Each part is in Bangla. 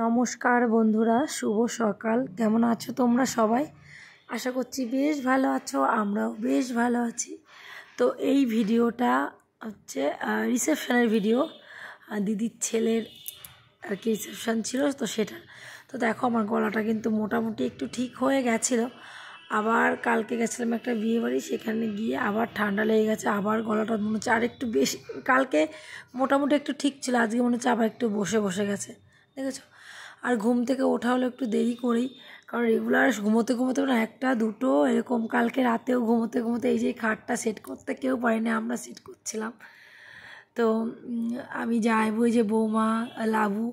নমস্কার বন্ধুরা, শুভ সকাল। কেমন আছো তোমরা সবাই? আশা করছি বেশ ভালো আছো, আমরাও বেশ ভালো আছি। তো এই ভিডিওটা হচ্ছে রিসেপশনের ভিডিও। দিদির ছেলের আর কি রিসেপশন ছিল, তো সেটা তো দেখো আমার গলাটা কিন্তু মোটামুটি একটু ঠিক হয়ে গেছিলো। আবার কালকে গেছিলাম একটা বিয়েবাড়ি, সেখানে গিয়ে আবার ঠান্ডা লেগে গেছে, আবার গলাটা মনে হচ্ছে আর একটু বেশি। কালকে মোটামুটি একটু ঠিক ছিল, আজকে মনে হচ্ছে আবার একটু বসে গেছে, দেখেছো? আর ঘুম থেকে ওঠা হলো একটু দেরি করেই, কারণ রেগুলার ঘুমোতে না একটা দুটো এরকম। কালকে রাতেও ঘুমোতে এই যে খাটটা সেট করতে কেউ পারেনি, আমরা সেট করছিলাম। তো আমি যাই বই যে বৌমা লাবু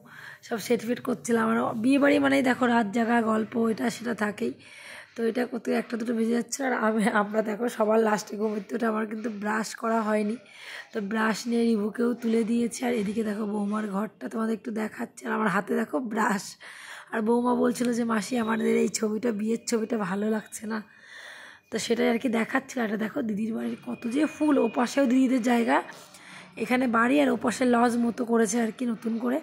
সব সেট ফেট করছিলাম। আর বিয়েবাড়ি মানেই দেখো রাত জাগা গল্প, এটা সেটা থাকেই। তো এটা করতে একটা দুটো বেজে যাচ্ছে। আর আমরা দেখো সবার লাস্টে ঘুমোতে ওটা আমার কিন্তু ব্রাশ করা হয়নি, তো ব্রাশ নিয়ে রিভুকেও তুলে দিয়েছে। আর এদিকে দেখো বৌমার ঘরটা তোমাদের একটু দেখাচ্ছে, আর আমার হাতে দেখো ব্রাশ। আর বৌমা বলছিল যে মাসি আমাদের এই ছবিটা, বিয়ের ছবিটা ভালো লাগছে না, তো সেটাই আর কি দেখাচ্ছিল। এটা দেখো দিদির বাড়ির কত যে ফুল, ও পাশেও দিদিদের জায়গা, এখানে বাড়ি, আর ও পাশে লজ মতো করেছে আর কি নতুন করে।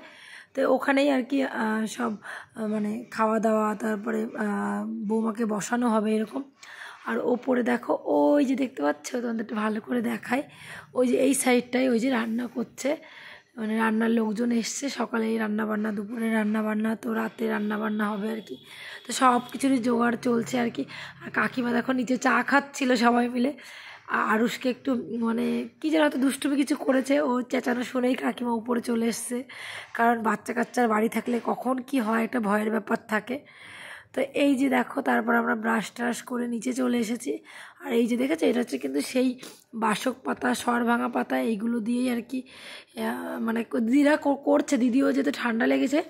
তো ওখানেই আর কি সব মানে খাওয়া দাওয়া, তারপরে বৌমাকে বসানো হবে এরকম। আর ওপরে দেখো ওই যে দেখতে পাচ্ছ, তোমাদের একটু ভালো করে দেখায়, ওই যে এই সাইডটায় ওই যে রান্না করছে, মানে রান্নার লোকজন এসছে। সকালেই রান্নাবান্না, দুপুরে রান্নাবান্না, তো রাতে রান্নাবান্না হবে আর কি। তো সব কিছুরই জোগাড় চলছে আর কি। আর কাকিমা দেখো নিচে চা খাচ্ছিল সবাই মিলে। আরুষকে একটু মানে কী যেন হয়তো দুষ্টুমি কিছু করেছে, ও চেঁচানো শুনেই কাকিমা উপরে চলে এসছে, কারণ বাচ্চা কাচ্চার বাড়ি থাকলে কখন কি হয় একটা ভয়ের ব্যাপার থাকে। তো এই যে দেখো তারপর আমরা ব্রাশ ট্রাশ করে নিচে চলে এসেছি। আর এই যে দেখেছো, এটা হচ্ছে কিন্তু সেই বাসক পাতা, সর ভাঙা পাতা, এইগুলো দিয়েই আর কি মানে দিদিরা করছে। দিদিও যেহেতু ঠান্ডা লেগেছে,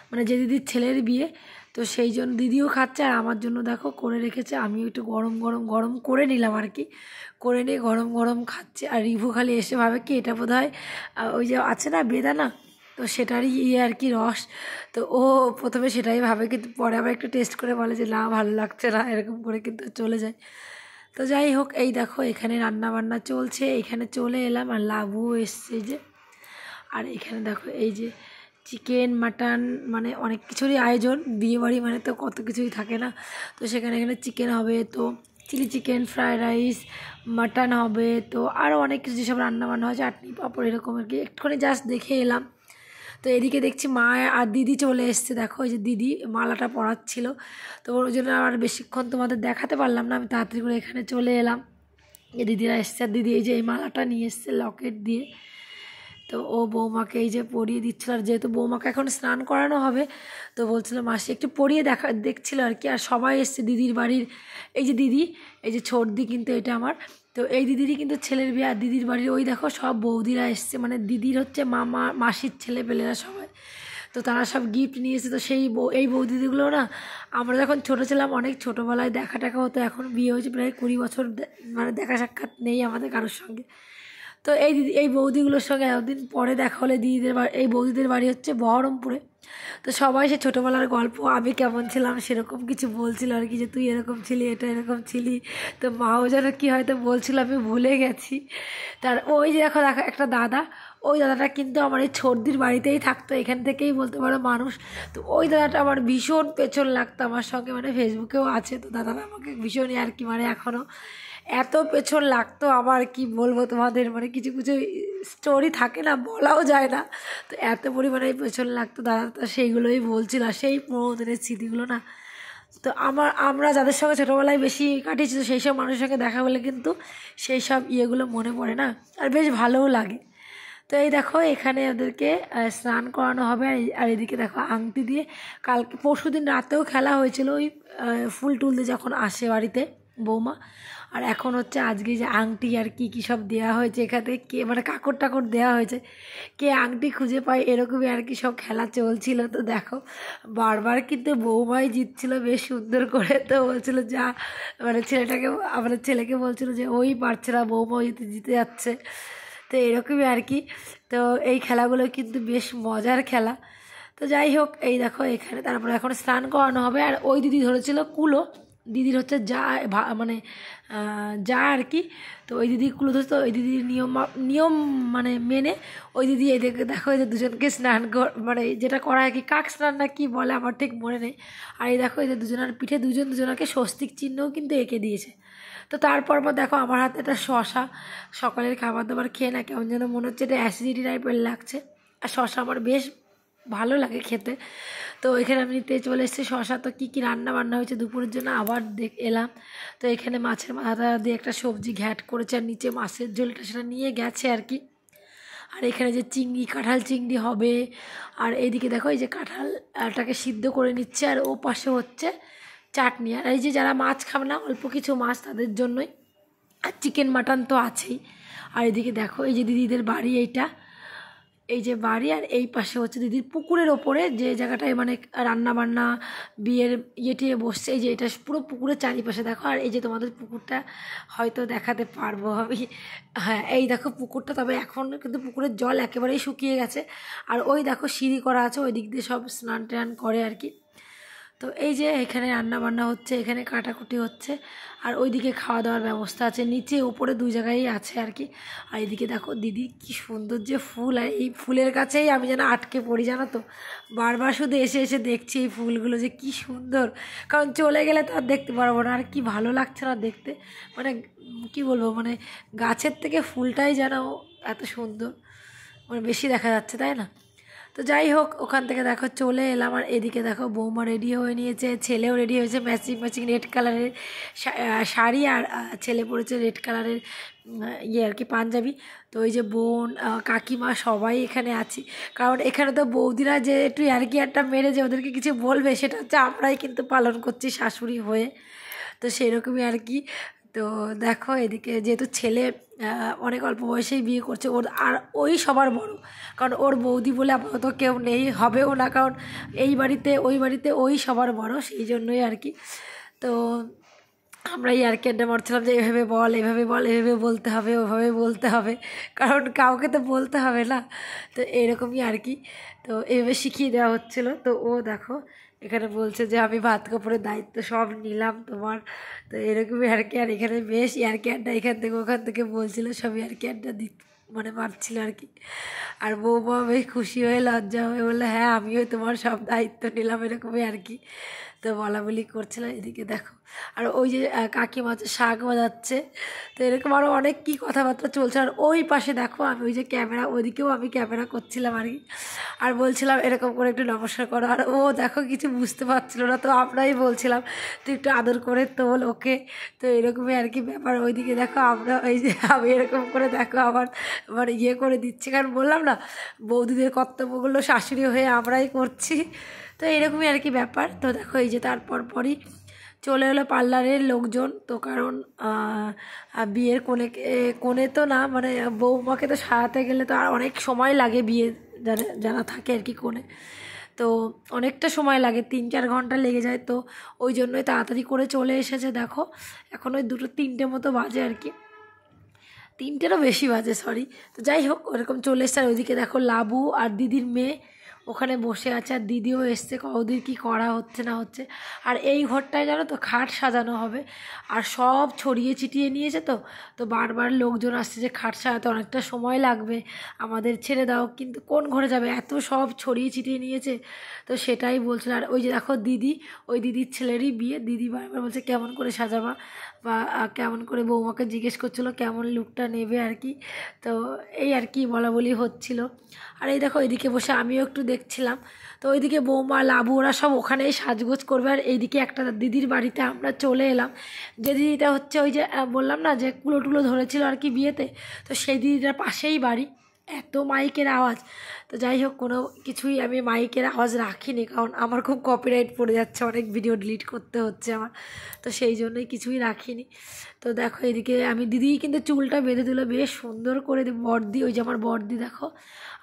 মানে যে দিদির ছেলের বিয়ে, তো সেই জন্য দিদিও খাচ্ছে। আর আমার জন্য দেখো করে রেখেছে, আমিও একটু গরম করে নিলাম আর কি, করে নিয়ে গরম খাচ্ছে। আর রিভু খালি এসে ভাবে কি এটা বোধ হয় ওই যে আছে না বেদানা, তো সেটারই আর কি রস। তো ও প্রথমে সেটাই ভাবে, কিন্তু পরে আবার একটু টেস্ট করে বলে যে না ভালো লাগছে না, এরকম করে কিন্তু চলে যায়। তো যাই হোক, এই দেখো এখানে রান্না বান্না চলছে, এখানে চলে এলাম। আর লাবু এসছে যে, আর এখানে দেখো এই যে চিকেন মাটন, মানে অনেক কিছুরই আয়োজন। বিয়েবাড়ি মানে তো কত কিছুই থাকে না, তো এখানে চিকেন হবে, তো chilli chicken, fried rice, mutton হবে, তো আরও অনেক কিছু যেসব রান্নাবান্না হয়, চাটনি পাঁপড় এরকম আর কি। একটুখানি জাস্ট দেখে এলাম। তো এদিকে দেখছি মা আর দিদি চলে এসছে, দেখো ওই যে দিদি মালাটা পরাচ্ছিল। তো ওই জন্য আর বেশিক্ষণ তোমাদের দেখাতে পারলাম না, আমি তাড়াতাড়ি করে এখানে চলে এলাম। যে দিদিরা এসছে, আর দিদি এই যে এই মালাটা নিয়ে এসছে লকেট দিয়ে, তো ও বৌমাকে এই যে পরিয়ে দিচ্ছিল। আর যেহেতু বৌমাকে এখন স্নান করানো হবে, তো বলছিল মাসি একটু পরিয়ে দেখছিল আর কি। আর সবাই এসছে দিদির বাড়ির, এই যে দিদি, এই যে ছোটদি কিন্তু এটা আমার, তো এই দিদিরই কিন্তু ছেলের বিয়ে। আর দিদির বাড়ির ওই দেখো সব বৌদিরা এসছে, মানে দিদির হচ্ছে মামা মাসির ছেলে পেলেরা সবাই, তো তারা সব গিফট নিয়ে এসেছে। তো সেই এই বৌদিদিগুলো না আমরা যখন ছোটো ছিলাম অনেক ছোটোবেলায় দেখা টাকা হতো, এখন বিয়ে হয়েছে প্রায় 20 বছর, মানে দেখা সাক্ষাৎ নেই আমাদের কারোর সঙ্গে। তো এই বৌদিগুলোর সঙ্গে এতদিন পরে দেখা হলে দিদিদের বাড়ি, এই বৌদিদের বাড়ি হচ্ছে বহরমপুরে। তো সবাই সে ছোটোবেলার গল্প, আমি কেমন ছিলাম সেরকম কিছু বলছিল আর কি, যে তুই এরকম ছিলি, এটা এরকম ছিলি। তো মাও যেন কি হয়তো বলছিল, আমি ভুলে গেছি। তার ওই যে দেখো একটা দাদা, ওই দাদাটা কিন্তু আমার এই ছোটদির বাড়িতেই থাকতো, এখান থেকেই বলতে পারো মানুষ। তো ওই দাদাটা আমার ভীষণ পেছন লাগতো আমার সঙ্গে, মানে ফেসবুকেও আছে। তো দাদাটা আমাকে ভীষণই আর কি, মানে এখনও এত পেছন লাগতো আমার, কি বলবো তোমাদের, মানে কিছু স্টোরি থাকে না, বলাও যায় না। তো এত পরিমাণে পেছন লাগতো দাদা, তো সেইগুলোই বলছিল, সেই পুরোনো দিনের স্মৃতিগুলো না। তো আমরা যাদের সঙ্গে ছোটোবেলায় বেশি কাটিয়েছি, তো সেই সব মানুষের সঙ্গে দেখা হলে কিন্তু সেই সব ইয়েগুলো মনে পড়ে না, আর বেশ ভালোও লাগে। তো এই দেখো এখানে ওদেরকে স্নান করানো হবে। আর এদিকে দেখো আংটি দিয়ে, কালকে পরশুদিন রাতেও খেলা হয়েছিল ওই ফুল টুল দিয়ে যখন আসে বাড়িতে বৌমা। আর এখন হচ্ছে আজকে যে আংটি আর কি সব দেওয়া হয়েছে, এখানে কে মানে কাকড় টাকড় দেওয়া হয়েছে, কে আংটি খুঁজে পায় এরকমই আর কি সব খেলা চলছিল। তো দেখো বারবার কিন্তু বৌমাই জিতছিল বেশ সুন্দর করে। তো বলছিল যা, মানে ছেলেটাকে, আমাদের ছেলেকে বলছিল যে ওই পারছে না, বৌমাও জিতে যাচ্ছে। তো এরকমই আর কি। তো এই খেলাগুলো কিন্তু বেশ মজার খেলা। তো যাই হোক, এই দেখো এখানে তারপরে এখন স্নান করানো হবে। আর ওই দিদি ধরেছিল কুলো, দিদির হচ্ছে যা মানে যা আর কি। তো ওই দিদি কুলো তো ওই দিদির নিয়ম মানে মেনে ওই দিদি এদেরকে দেখো এদের দুজনকে স্নান মানে যেটা করা আর কি, কাক স্নান না কি বলে আমার ঠিক মনে নেই। আর এই দেখো এদের দুজনের পিঠে দুজনকে স্বস্তিক চিহ্নও কিন্তু এঁকে দিয়েছে। তো তারপর দেখো আমার হাতে একটা শশা, সকালের খাবার দাবার খেয়ে না কেমন যেন মনে হচ্ছে এটা অ্যাসিডিটি টাইপের লাগছে। আর শশা আমার বেশ ভালো লাগে খেতে। তো এখানে আমি নিতে চলে এসেছি শশা। তো কী কী রান্না বান্না হয়েছে দুপুরের জন্য আবার এলাম। তো এখানে মাছের মাথা দিয়ে একটা সবজি ঘ্যাট করেছে, আর নিচে মাছের ঝোলটা সেটা নিয়ে গেছে আর কি। আর এখানে যে চিংড়ি, কাঁঠাল চিংড়ি হবে। আর এইদিকে দেখো এই যে কাঁঠালটাকে সিদ্ধ করে নিচ্ছে, আর ও পাশে হচ্ছে চাটনি। আর এই যে যারা মাছ খাবে না, অল্প কিছু মাছ তাদের জন্যই, আর চিকেন মাটন তো আছেই। আর এদিকে দেখো এই যে দিদিদের বাড়ি, এইটা এই যে বাড়ি, আর এই পাশে হচ্ছে দিদির পুকুরের ওপরে যে জায়গাটায় মানে রান্না বান্না বিয়ের টিয়ে বসছে, এই যে এটা পুরো পুকুরের চারিপাশে দেখো। আর এই যে তোমাদের পুকুরটা হয়তো দেখাতে পারবো আমি, হ্যাঁ এই দেখো পুকুরটা, তবে এখন কিন্তু পুকুরের জল একেবারেই শুকিয়ে গেছে। আর ওই দেখো সিঁড়ি করা আছে, ওই দিক দিয়ে সব স্নান টান করে আর কি। তো এই যে এখানে রান্না বান্না হচ্ছে, এখানে কাটাকুটি হচ্ছে, আর ওইদিকে খাওয়া দাওয়ার ব্যবস্থা আছে, নিচে উপরে দুই জায়গায় আছে আর কি। আর এইদিকে দেখো দিদি কি সুন্দর যে ফুল, আর এই ফুলের কাছেই আমি যেন আটকে পড়ি জানো তো, বারবার শুধু এসে এসে দেখছি এই ফুলগুলো যে কি সুন্দর। কারণ চলে গেলে তো আর দেখতে পারবো না, আর কি ভালো লাগছে না দেখতে, মানে কি বলবো, মানে গাছের থেকে ফুলটাই যেন এত সুন্দর, মানে বেশি দেখা যাচ্ছে তাই না। তো যাই হোক ওখান থেকে দেখো চলে এলাম। আর এদিকে দেখো বৌমা রেডি হয়ে নিয়েছে, ছেলেও রেডি হয়েছে, ম্যাচিং ম্যাচিং রেড কালারের শাড়ি, আর ছেলে পরেছে রেড কালারের ইয়ে আর কি পাঞ্জাবি। তো ওই যে বোন কাকিমা সবাই এখানে আছি, কারণ এখানে তো বৌদিরা যে একটু ইয়ার্কি একটা মেরে যে ওদেরকে কিছু বলবে, সেটা হচ্ছে আমরাই কিন্তু পালন করছি শাশুড়ি হয়ে। তো সেরকমই আর কি। তো দেখো এদিকে যেহেতু ছেলে অনেক অল্প বয়সেই বিয়ে করছে, ওর আর ওই সবার বড়, কারণ ওর বৌদি বলে আপাতত কেউ নেই, হবেও না, কারণ এই বাড়িতে ওই বাড়িতে ওই সবার বড়, সেই জন্যই আর কি। তো আমরা আর কি আড্ডা মারছিলাম যে এভাবে বল, এভাবে বল, এভাবে বলতে হবে, ওভাবে বলতে হবে, কারণ কাউকে তো বলতে হবে না। তো এরকমই আর কি। তো এভাবে শিখিয়ে দেওয়া হচ্ছিলো। তো ও দেখো এখানে বলছে যে আমি ভাত কাপড়ের দায়িত্ব সব নিলাম তোমার। তো এরকমই আর কি। আর এখানে বেশ ইয়ার্কি আড্ডা এখান থেকে ওখান থেকে বলছিল, সব ইয়ার্কি আড্ডা মানে মারছিল আর কি। আর বৌমা বেশ খুশি হয়ে লজ্জা হয়ে বললো হ্যাঁ আমিও তোমার সব দায়িত্ব নিলাম, এরকমই আর কি। তো বলা বলি করছিলাম। এদিকে দেখো আর ওই যে কাকিমা শাক বাজাচ্ছে। তো এরকম আরও অনেক কী কথাবার্তা চলছে। আর ওই পাশে দেখো আমি ওই যে ক্যামেরা, ওইদিকেও আমি ক্যামেরা করছিলাম আর কি, আর বলছিলাম এরকম করে একটু নমস্কার করো। আর ও দেখো কিছু বুঝতে পারছিল না, তো আমরাই বলছিলাম তুই একটু আদর করে তোল ওকে। তো এরকমই আর কি ব্যাপার। ওইদিকে দেখো আমরা ওই যে আমি এরকম করে দেখো আবার মানে ইয়ে করে দিচ্ছি, কারণ বললাম না বৌদিদের কর্তব্যগুলো শাশুড়ি হয়ে আমরাই করছি। তো এরকমই আর কি ব্যাপার। তো দেখো এই যে তারপর পরই চলে এলো পার্লারের লোকজন। তো কারণ বিয়ের কোণে তো না, মানে বৌমাকে তো সাজাতে গেলে তো আর অনেক সময় লাগে, বিয়ে যারা থাকে আর কি কোণে, তো অনেকটা সময় লাগে, 3-4 ঘন্টা লেগে যায়। তো ওই জন্যই তাড়াতাড়ি করে চলে এসেছে। দেখো এখন ওই 2-3টে মতো বাজে আর কি, 3টেরও বেশি বাজে সরি। তো যাই হোক ওরকম চলে এসছে। আর ওইদিকে দেখো লাবু আর দিদির মেয়ে ওখানে বসে আছে, আর দিদিও এসছে, ওদের কী করা হচ্ছে না হচ্ছে। আর এই ঘরটায় জানো তো খাট সাজানো হবে, আর সব ছড়িয়ে ছিটিয়ে নিয়েছে। তো তো বারবার লোকজন আসছে যে খাট সাজাতে অনেকটা সময় লাগবে, আমাদের ছেড়ে দাও, কিন্তু কোন ঘরে যাবে, এত সব ছড়িয়ে ছিটিয়ে নিয়েছে। তো সেটাই বলছিল। আর ওই যে দেখো দিদি, ওই দিদির ছেলেরই বিয়ে, দিদি বারবার বলছে কেমন করে সাজাবা, বা কেমন করে বৌমাকে জিজ্ঞেস করছিলো কেমন লুকটা নেবে আর কি। তো এই আর কি বলা বলি হচ্ছিলো। আর এই দেখো এইদিকে বসে আমিও একটু দেখছিলাম। তো ওইদিকে বৌমা লাবু ওরা সব ওখানেই সাজগোজ করবে। আর এইদিকে একটা দিদির বাড়িতে আমরা চলে এলাম, যে দিদিটা হচ্ছে ওই যে বললাম না যে কুলো টুলো ধরেছিল আর কি বিয়েতে, তো সেই দিদিটার পাশেই বাড়ি। এত মাইকের আওয়াজ। তো যাই হোক কোনো কিছুই আমি মাইকের আওয়াজ রাখিনি, কারণ আমার খুব কপিরাইট পড়ে যাচ্ছে, অনেক ভিডিও ডিলিট করতে হচ্ছে আমার, তো সেই জন্যই কিছুই রাখিনি। তো দেখো এদিকে আমি দিদি কিন্তু চুলটা বেঁধে দিল বেশ সুন্দর করে, বড়দি ওই যে আমার বড়দি দেখো।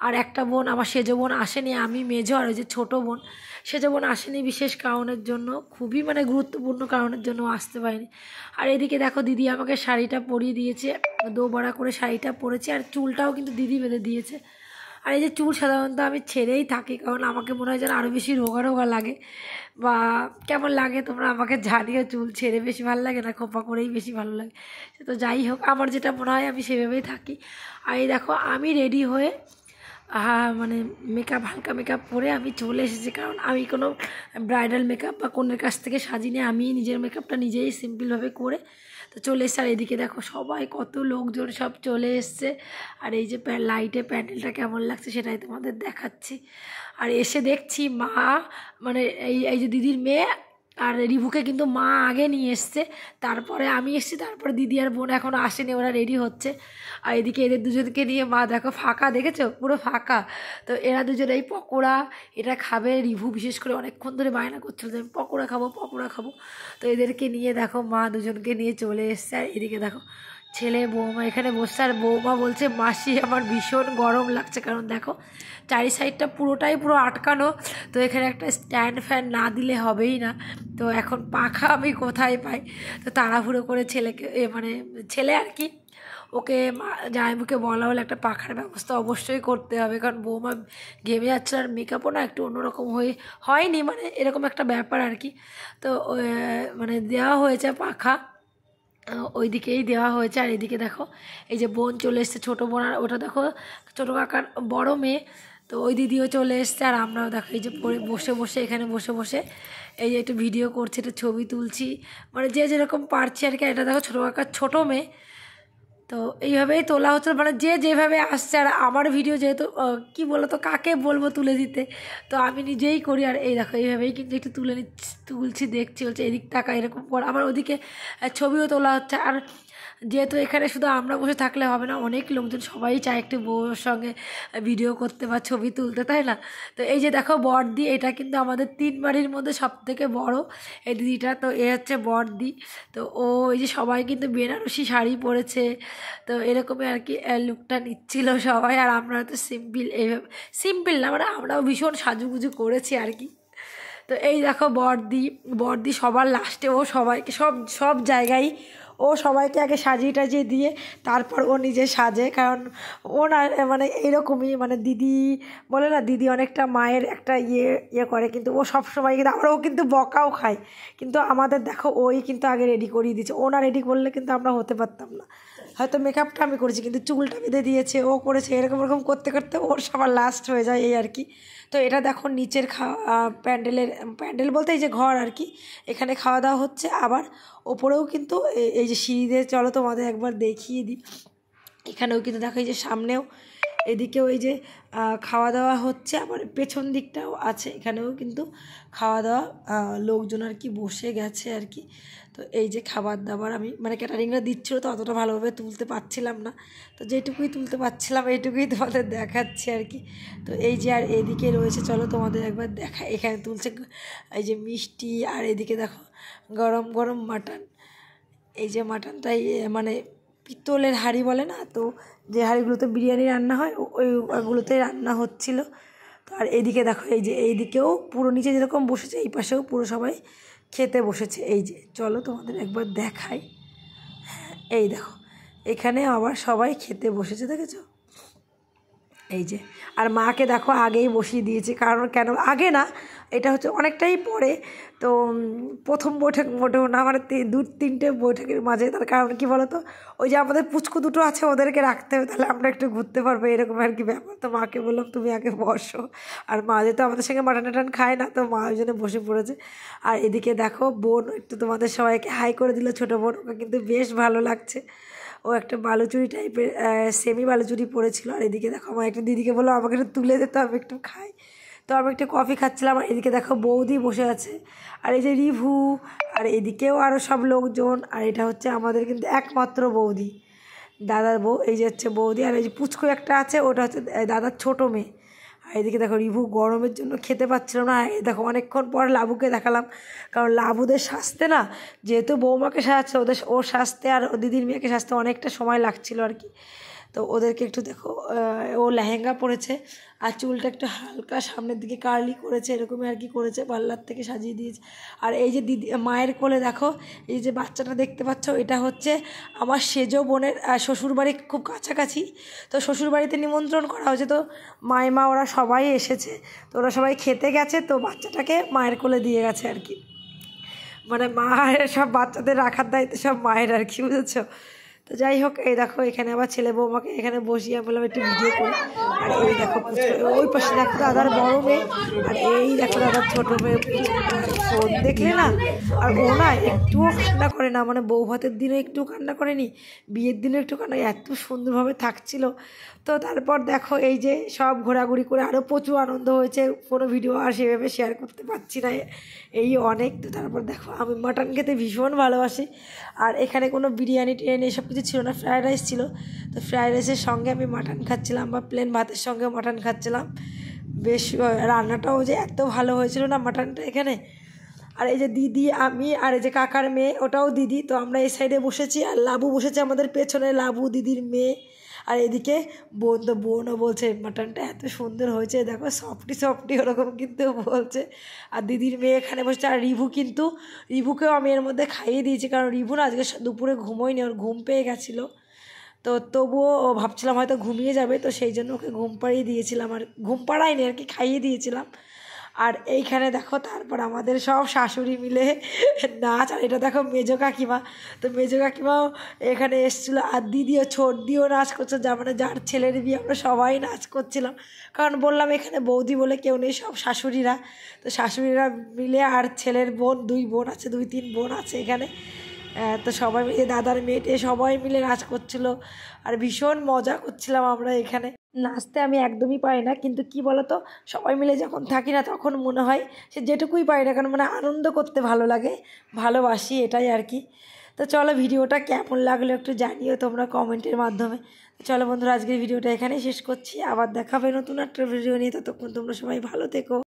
আর একটা বোন আমার সেজো বোন আসেনি, আমি মেজো, আর ওই যে ছোটো বোন সেজো বোন আসেনি বিশেষ কারণের জন্য, খুবই মানে গুরুত্বপূর্ণ কারণের জন্য আসতে পারিনি। আর এদিকে দেখো দিদি আমাকে শাড়িটা পরিয়ে দিয়েছে, দোবড়া করে শাড়িটা পরেছে, আর চুলটাও কিন্তু দিদি বেঁধে দিয়েছে। আর এই যে চুল সাধারণত আমি ছেড়েই থাকি, কারণ আমাকে মনে হয় যেন আরও বেশি রোগা রোগা লাগে, বা কেমন লাগে তোমরা আমাকে জানিও, চুল ছেড়ে বেশি ভালো লাগে না খোপা করেই বেশি ভালো লাগে। তো যাই হোক, আমার যেটা মনে হয় আমি সেভাবেই থাকি। আর এই দেখো আমি রেডি হয়ে মানে মেকআপ, হালকা মেকআপ করে আমি চলে এসেছি, কারণ আমি কোনো ব্রাইডাল মেকআপ বা কনের কাছ থেকে সাজিয়ে আমি নিজের মেকআপটা নিজেই সিম্পলভাবে করে তো চলে এসছে। আর এদিকে দেখো সবাই কত লোকজন সব চলে এসছে। আর এই যে লাইটে প্যান্ডেলটা কেমন লাগছে সেটাই তোমাদের দেখাচ্ছি। আর এসে দেখছি মা, মানে এই যে দিদির মেয়ে আর রিভুকে কিন্তু মা আগে নিয়ে এসছে, তারপরে আমি এসেছি, তারপরে দিদি আর বোন এখনও আসেনি, ওরা রেডি হচ্ছে। আর এদিকে এদের দুজনকে নিয়ে মা দেখো ফাঁকা, দেখেছো পুরো ফাঁকা। তো এরা দুজন এই পকোড়া এটা খাবে, রিভু বিশেষ করে অনেকক্ষণ ধরে বায়না করছিল যে আমি পকোড়া খাবো পকোড়া খাবো। তো এদেরকে নিয়ে দেখো মা দুজনকে নিয়ে চলে এসছে। আর এদিকে দেখো ছেলে বৌমা এখানে বসছে, আর বৌমা বলছে মাসি আমার ভীষণ গরম লাগছে, কারণ দেখো চারি সাইডটা পুরোটাই পুরো আটকানো, তো এখানে একটা স্ট্যান্ড ফ্যান না দিলে হবেই না। তো এখন পাখা আমি কোথায় পাই, তো তাড়াহুড়ো করে ছেলেকে মানে ছেলে আর কি, ওকে জামাইবাবুকে বলা হলো একটা পাখার ব্যবস্থা অবশ্যই করতে হবে, কারণ বৌমা ঘেমে যাচ্ছে, আর মেকআপও না একটু অন্যরকম হয়নি, মানে এরকম একটা ব্যাপার আর কি। তো মানে দেওয়া হয়েছে পাখা, ওই দিকেই দেওয়া হয়েছে। আর এদিকে দেখো এই যে বোন চলে এসছে, ছোটো বোন, আর ওটা দেখো ছোটো কাকার বড় মেয়ে, তো ওই দিদিও চলে এসছে। আর আমরাও দেখো এই যে বসে বসে এখানে বসে বসে এই যে একটু ভিডিও করছি, একটু ছবি তুলছি, মানে যে যেরকম পারছি আর কি। এটা দেখো ছোটো কাকার ছোটো মেয়ে, তো এইভাবেই তোলা হচ্ছে, মানে যে যেভাবে আসছে। আর আমার ভিডিও যেহেতু কী বলো তো কাকে বলবো তুলে দিতে, তো আমি নিজেই করি। আর এই দেখো এইভাবেই কিন্তু একটু তুলছি, দেখছি, হচ্ছে এদিক টাকা এরকম পর আমার ওদিকে ছবিও তোলা হচ্ছে। আর যেহেতু এখানে শুধু আমরা বসে থাকলে হবে না, অনেক লোকজন সবাই চায় একটু বউর সঙ্গে ভিডিও করতে বা ছবি তুলতে, তাই না? তো এই যে দেখো বড়দি, এটা কিন্তু আমাদের 3 বাড়ির মধ্যে সবথেকে বড় এই দিদিটা, তো এ হচ্ছে বড়দি। তো ও এই যে সবাই কিন্তু বেনারসি শাড়ি পরেছে, তো এরকমই আর কি লুকটা নিচ্ছিল সবাই। আর আমরা তো এইভাবে সিম্পল না, মানে আমরাও ভীষণ সাজুগুজু করেছি আর কি। তো এই দেখো বড়দি সবার লাস্টে, ও সবাইকে সব জায়গায় ও সবাইকে আগে সাজিয়ে টাজিয়ে দিয়ে তারপর ও নিজে সাজে, কারণ ও না মানে এইরকমই, মানে দিদি বলে না, দিদি অনেকটা মায়ের একটা ইয়ে করে, কিন্তু ও সব সময় কিন্তু আমরাও কিন্তু বকাও খাই, কিন্তু আমাদের দেখো ওই কিন্তু আগে রেডি করিয়ে দিচ্ছে, ও না রেডি করলে কিন্তু আমরা হতে পারতাম না। হয়তো মেকআপটা আমি করেছি কিন্তু চুলটা বেঁধে দিয়েছে, ও করেছে, এরকম করতে করতে ওর সবার লাস্ট হয়ে যায় এই আর কি। তো এটা দেখো নিচের প্যান্ডেল বলতে এই যে ঘর আর কি, এখানে খাওয়া দাওয়া হচ্ছে। আবার ওপরেও কিন্তু এই যে সিঁড়িতে, চলো তোমাদের একবার দেখিয়ে দিই, এখানেও কিন্তু দেখো এই যে সামনেও এদিকেও এই যে খাওয়া দাওয়া হচ্ছে, আবার পেছন দিকটাও আছে, এখানেও কিন্তু খাওয়া দাওয়া লোকজন আর কি বসে গেছে আর কি। তো এই যে খাবার দাবার আমি মানে ক্যাটারিংরা দিচ্ছিলো, তো অতটা ভালোভাবে তুলতে পারছিলাম না, তো যেটুকুই তুলতে পারছিলাম এইটুকুই তোমাদের দেখাচ্ছি আর কি। তো এই যে আর এদিকে রয়েছে, চলো তোমাদের একবার দেখা, এখানে তুলছে এই যে মিষ্টি, আর এদিকে দেখো গরম গরম মাটন, এই যে মাটনটাই মানে পিতলের হাঁড়ি বলে না, তো যে হাঁড়িগুলোতে বিরিয়ানি রান্না হয় ওইগুলোতেই রান্না হচ্ছিল। তো আর এদিকে দেখো এই যে এইদিকেও পুরো নিচে যেরকম বসেছে, এই পাশেও পুরো সবাই খেতে বসেছে। এই যে চলো তোমাদের একবার দেখাই, এই দেখো এখানে আবার সবাই খেতে বসেছে, দেখেছো? এই যে আর মাকে দেখো আগেই বসিয়ে দিয়েছে, কারণ কেন আগে না, এটা হচ্ছে অনেকটাই পরে, তো প্রথম বৈঠক মোটেও না, মানে 2-3টে বৈঠকের মাঝে, তার কারণ কি বলো তো, ওই যে আমাদের পুচকু দুটো আছে ওদেরকে রাখতে হবে, তাহলে আমরা একটু ঘুরতে পারবো, এরকম আর কি ব্যাপার। তো মাকে বললাম তুমি আগে বসো, আর মা যেহেতু আমাদের সঙ্গে মাটন খায় না, তো মা ওই জন্য বসে পড়েছে। আর এদিকে দেখো বোন একটু তোমাদের সবাইকে হাই করে দিল, ছোটো বোন, ওকে কিন্তু বেশ ভালো লাগছে, ও একটা বালুচুরি টাইপের সেমি বালুচুরি পরেছিল। আর এদিকে দেখো আমার একটা দিদিকে বললো আমাকে একটু তুলে দিতে, আমি একটু খাই, তো আমি একটু কফি খাচ্ছিলাম। আর এদিকে দেখো বৌদি বসে আছে, আর এই যে রিভু, আর এদিকেও আরও সব লোকজন। আর এটা হচ্ছে আমাদের কিন্তু একমাত্র বৌদি, দাদার বউ, এই যে হচ্ছে বৌদি। আর এই যে পুচকু একটা আছে, ওটা হচ্ছে দাদার ছোটো মেয়ে। আর এদিকে দেখো রিভু গরমের জন্য খেতে পাচ্ছিল না, এই দেখো অনেকক্ষণ পর লাবুকে দেখালাম, কারণ লাবুদের সাজতে না, যেহেতু বৌমাকে সাজাচ্ছে ওর সাজতে আর দিদির মেয়েকে সাজতে অনেকটা সময় লাগছিল আর কি। তো ওদেরকে একটু দেখো, ও লেহেঙ্গা পরেছে আর চুলটা একটু হালকা সামনের দিকে কার্লি করেছে, এরকমই আর কি করেছে, পার্লার থেকে সাজিয়ে দিয়েছে। আর এই যে দিদি মায়ের কোলে দেখো এই যে বাচ্চাটা দেখতে পাচ্ছ, এটা হচ্ছে আমার সেজো বোনের শ্বশুরবাড়ি খুব কাছাকাছি। তো শ্বশুরবাড়িতে নিমন্ত্রণ করা হয়েছে, তো মাইমা ওরা সবাই এসেছে, তো ওরা সবাই খেতে গেছে, তো বাচ্চাটাকে মায়ের কোলে দিয়ে গেছে আর কি। মানে মায়ের সব বাচ্চাদের রাখার দায়িত্ব সব মায়ের আর কি, বুঝেছো। তো যাই হোক, এই দেখো এখানে আবার ছেলে বৌমাকে এখানে বসিয়ে বললাম একটু ভিডিও করি। আর এই দেখো ওই পাশে দেখো দাদার বড় মেয়ে, আর এই দেখো দাদার ছোটো মেয়ে। ফোন দেখলে না, আর ও না একটুও কান্না করে না, মানে বউ ভাতের দিনে একটু কান্না করেনি, বিয়ের দিনে একটু কান্না, এত সুন্দরভাবে থাকছিল। তো তারপর দেখো এই যে সব ঘোরাঘুরি করে আরও প্রচুর আনন্দ হয়েছে, কোনো ভিডিও আর সেভাবে শেয়ার করতে পারছি না, এই অনেক। তো তারপর দেখো আমি মাটন খেতে ভীষণ ভালোবাসি, আর এখানে কোনো বিরিয়ানি টিরিয়ানি এসব কিছু ছিল না, ফ্রায়েড রাইস ছিল। তো ফ্রায়েড রাইসের সঙ্গে আমি মাটন খাচ্ছিলাম, বা প্লেন ভাতের সঙ্গে মাটন খাচ্ছিলাম। বেশ রান্নাটাও যে এত ভালো হয়েছিল না মাটনটা এখানে। আর এই যে দিদি, আমি আর এই যে কাকার মেয়ে, ওটাও দিদি। তো আমরা এই সাইডে বসেছি, আর লাবু বসেছে আমাদের পেছনে, লাবু দিদির মেয়ে। আর এদিকে বোন, তো বোনও বলছে মাটনটা এত সুন্দর হয়েছে, দেখো সফটি সফটি ওরকম কিন্তু বলছে। আর দিদির মেয়ে এখানে বসছে, আর রিভুকেও আমি এর মধ্যে খাইয়ে দিয়েছি, কারণ রিভু না আজকে দুপুরে ঘুমোয়নি, ওর ঘুম পেয়ে গেছিলো। তো তবুও ও ভাবছিলাম হয়তো ঘুমিয়ে যাবে, তো সেই জন্য ওকে ঘুম পাড়িয়ে দিয়েছিলাম, আর ঘুম পাড়াইনি আর কি, খাইয়ে দিয়েছিলাম। আর এইখানে দেখো তারপর আমাদের সব শাশুড়ি মিলে নাচ। আর এটা দেখো মেজো কাকিমা, তো মেজো কাকিমাও এখানে এসেছিলো, আর দিদিও ছোট দিও নাচ করছে, যা মানে যার ছেলের বিয়ে আমরা সবাই নাচ করছিলাম, কারণ বললাম এখানে বৌদি বলে কেউ নেই, সব শাশুড়িরা। তো শাশুড়িরা মিলে, আর ছেলের বোন, 2 বোন আছে, 2-3 বোন আছে এখানে। তো সবাই মিলে, দাদার মেয়েটে সবাই মিলে নাচ করছিল, আর ভীষণ মজা করছিলাম আমরা এখানে। নাচতে আমি একদমই পারি না, কিন্তু কি বলতো, সবাই মিলে যখন থাকি না তখন মনে হয় সে যেটুকুই পারি না কারণ, মানে আনন্দ করতে ভালো লাগে, ভালোবাসি, এটাই আর কি। তো চলো, ভিডিওটা কেমন লাগলো একটু জানিও তোমরা কমেন্টের মাধ্যমে। চলো বন্ধুরা, আজকের ভিডিওটা এখানেই শেষ করছি, আবার দেখাবে নতুন একটা ভিডিও নিয়ে, ততক্ষণ তোমরা সবাই ভালো থেকো।